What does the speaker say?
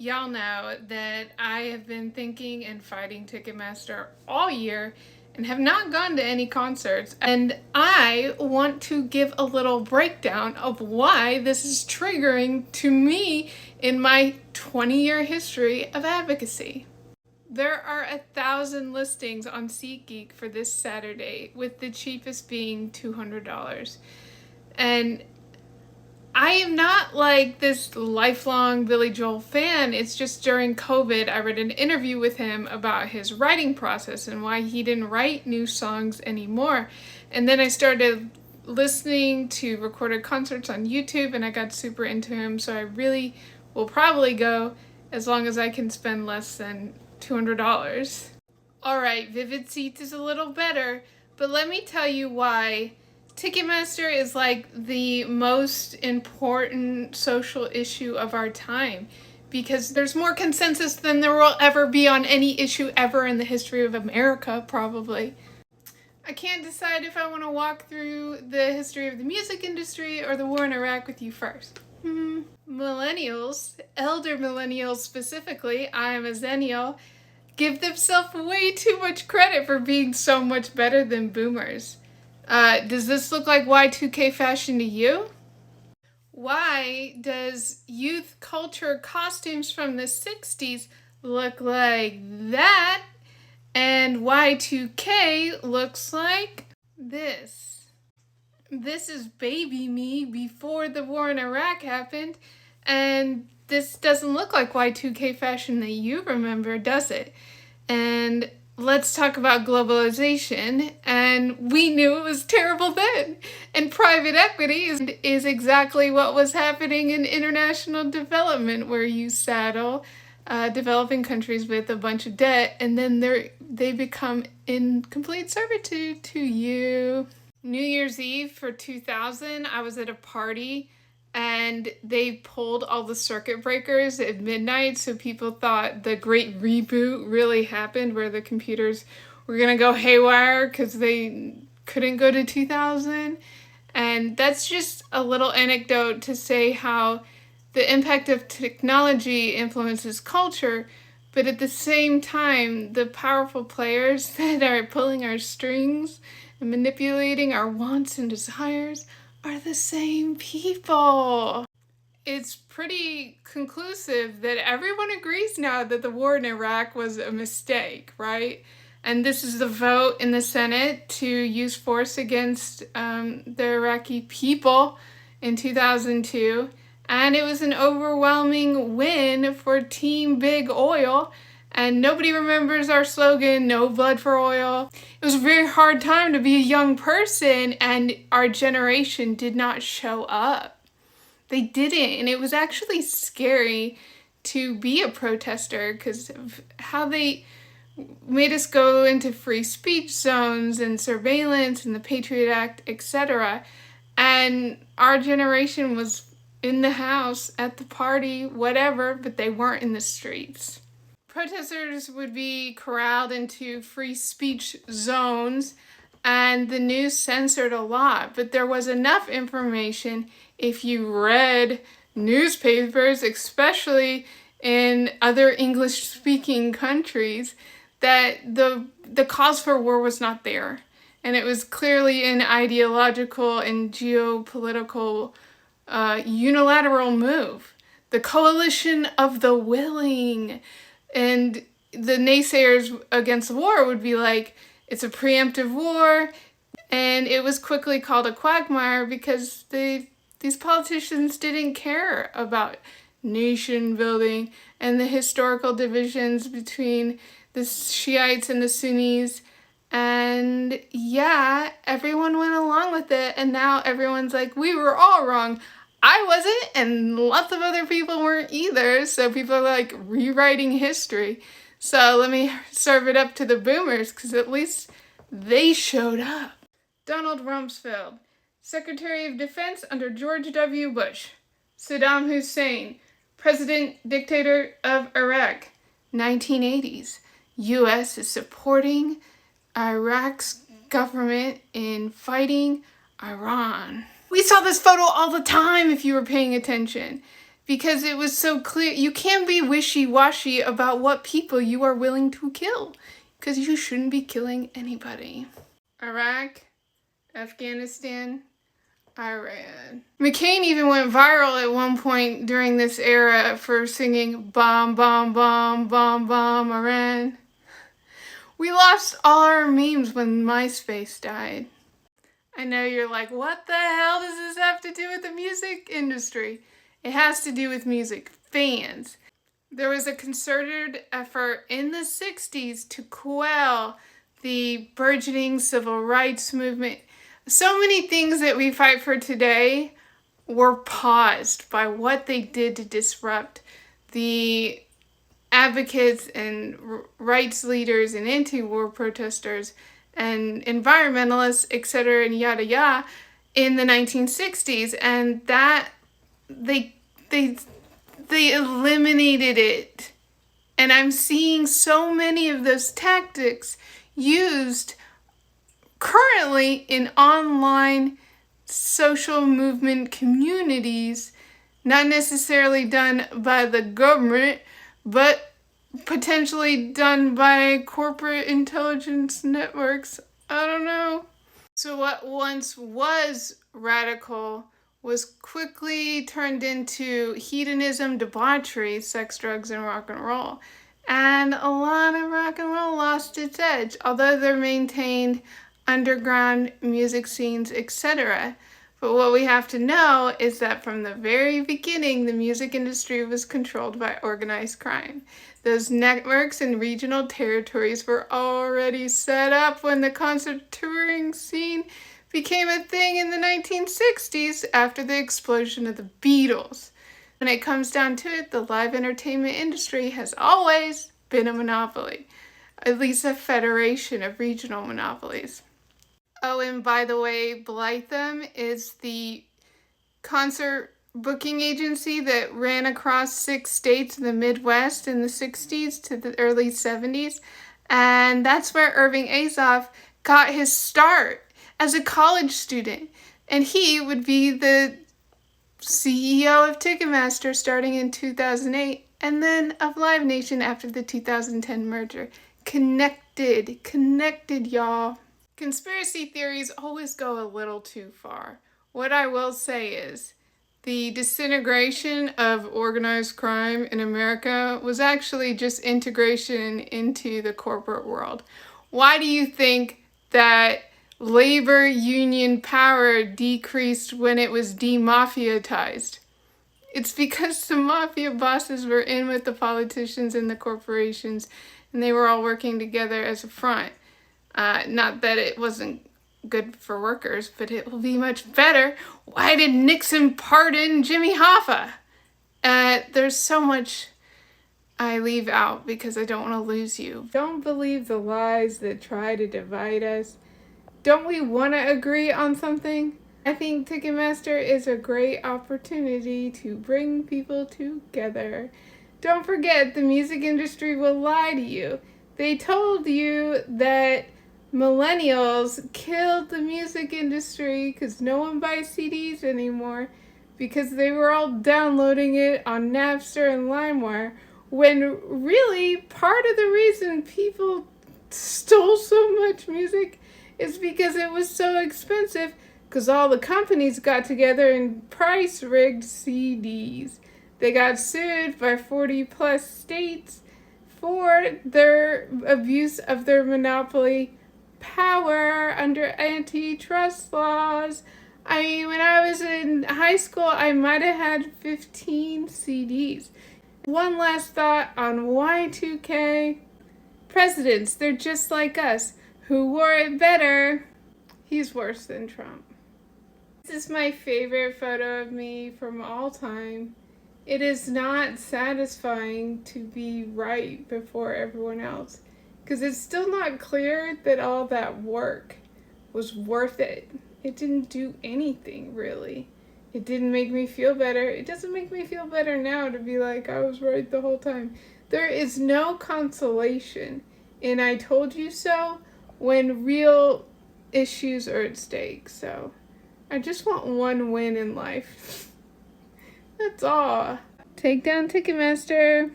Y'all know that I have been thinking and fighting Ticketmaster all year and have not gone to any concerts. And I want to give a little breakdown of why this is triggering to me in my 20-year history of advocacy. There are 1,000 listings on SeatGeek for this Saturday, with the cheapest being $200. And I am not like this lifelong Billy Joel fan. It's just during COVID, I read an interview with him about his writing process and why he didn't write new songs anymore. And then I started listening to recorded concerts on YouTube and I got super into him. So I really will probably go as long as I can spend less than $200. All right, Vivid Seats is a little better, but let me tell you why Ticketmaster is like the most important social issue of our time, because there's more consensus than there will ever be on any issue ever in the history of America, probably. I can't decide if I want to walk through the history of the music industry or the war in Iraq with you first. Millennials, elder millennials specifically, I am a zennial, give themselves way too much credit for being so much better than boomers. Does this look like Y2K fashion to you? Why does youth culture costumes from the 60s look like that? And Y2K looks like this. This is baby me before the war in Iraq happened, and this doesn't look like Y2K fashion that you remember, does it? And let's talk about globalization, and we knew it was terrible then. And private equity is exactly what was happening in international development, where you saddle developing countries with a bunch of debt, and then they become in complete servitude to you. New Year's Eve for 2000, I was at a party and they pulled all the circuit breakers at midnight, so people thought the great reboot really happened, where the computers were gonna go haywire because they couldn't go to 2000. And that's just a little anecdote to say how the impact of technology influences culture, but at the same time, the powerful players that are pulling our strings and manipulating our wants and desires are the same people. It's pretty conclusive that everyone agrees now that the war in Iraq was a mistake, right? And this is the vote in the Senate to use force against the Iraqi people in 2002. And it was an overwhelming win for Team Big Oil. And nobody remembers our slogan, no blood for oil. It was a very hard time to be a young person, and our generation did not show up. They didn't, and it was actually scary to be a protester because of how they made us go into free speech zones and surveillance and the Patriot Act, etc. And our generation was in the house, at the party, whatever, but they weren't in the streets. Protesters would be corralled into free speech zones, and the news censored a lot, but there was enough information if you read newspapers, especially in other English-speaking countries, that the cause for war was not there. And it was clearly an ideological and geopolitical unilateral move. The coalition of the willing. And the naysayers against the war would be like, it's a preemptive war. And it was quickly called a quagmire because these politicians didn't care about nation building and the historical divisions between the Shiites and the Sunnis. And yeah, everyone went along with it. And now everyone's like, we were all wrong. I wasn't, and lots of other people weren't either, so people are like rewriting history. So let me serve it up to the boomers, because at least they showed up. Donald Rumsfeld, Secretary of Defense under George W. Bush. Saddam Hussein, President Dictator of Iraq, 1980s. U.S. is supporting Iraq's government in fighting Iran. We saw this photo all the time if you were paying attention, because it was so clear. You can't be wishy-washy about what people you are willing to kill, because you shouldn't be killing anybody. Iraq, Afghanistan, Iran. McCain even went viral at one point during this era for singing "Bomb, Bomb, Bomb, Bomb, Bomb, Iran." We lost all our memes when MySpace died. I know you're like, what the hell does this have to do with the music industry? It has to do with music fans. There was a concerted effort in the 60s to quell the burgeoning civil rights movement. So many things that we fight for today were paused by what they did to disrupt the advocates and rights leaders and anti-war protesters and environmentalists, etc., and yada yada, in the 1960s, and that they eliminated it. And I'm seeing so many of those tactics used currently in online social movement communities, not necessarily done by the government, but potentially done by corporate intelligence networks. I don't know. So what once was radical was quickly turned into hedonism, debauchery, sex, drugs, and rock and roll. And a lot of rock and roll lost its edge, although they maintained underground music scenes, etc. But what we have to know is that from the very beginning, the music industry was controlled by organized crime. Those networks and regional territories were already set up when the concert touring scene became a thing in the 1960s after the explosion of the Beatles. When it comes down to it, the live entertainment industry has always been a monopoly, at least a federation of regional monopolies. Oh, and by the way, Blytham is the concert booking agency that ran across 6 states in the Midwest in the 60s to the early 70s. And that's where Irving Azoff got his start as a college student. And he would be the CEO of Ticketmaster starting in 2008, and then of Live Nation after the 2010 merger. Connected, y'all. Conspiracy theories always go a little too far. What I will say is, the disintegration of organized crime in America was actually just integration into the corporate world. Why do you think that labor union power decreased when it was demafiatized? It's because the mafia bosses were in with the politicians and the corporations, and they were all working together as a front. Not that it wasn't good for workers, but it will be much better. Why did Nixon pardon Jimmy Hoffa? There's so much I leave out because I don't want to lose you. Don't believe the lies that try to divide us. Don't we want to agree on something? I think Ticketmaster is a great opportunity to bring people together. Don't forget, the music industry will lie to you. They told you that millennials killed the music industry because no one buys CDs anymore because they were all downloading it on Napster and LimeWire, when really part of the reason people stole so much music is because it was so expensive, because all the companies got together and price rigged CDs. They got sued by 40 plus states for their abuse of their monopoly power under antitrust laws. I mean, when I was in high school, I might have had 15 CDs. One last thought on Y2K. Presidents, they're just like us. Who wore it better? He's worse than Trump. This is my favorite photo of me from all time. It is not satisfying to be right before everyone else, because it's still not clear that all that work was worth it. It didn't do anything, really. It didn't make me feel better. It doesn't make me feel better now to be like, I was right the whole time. There is no consolation in I told you so when real issues are at stake. So I just want one win in life. That's all. Take down Ticketmaster.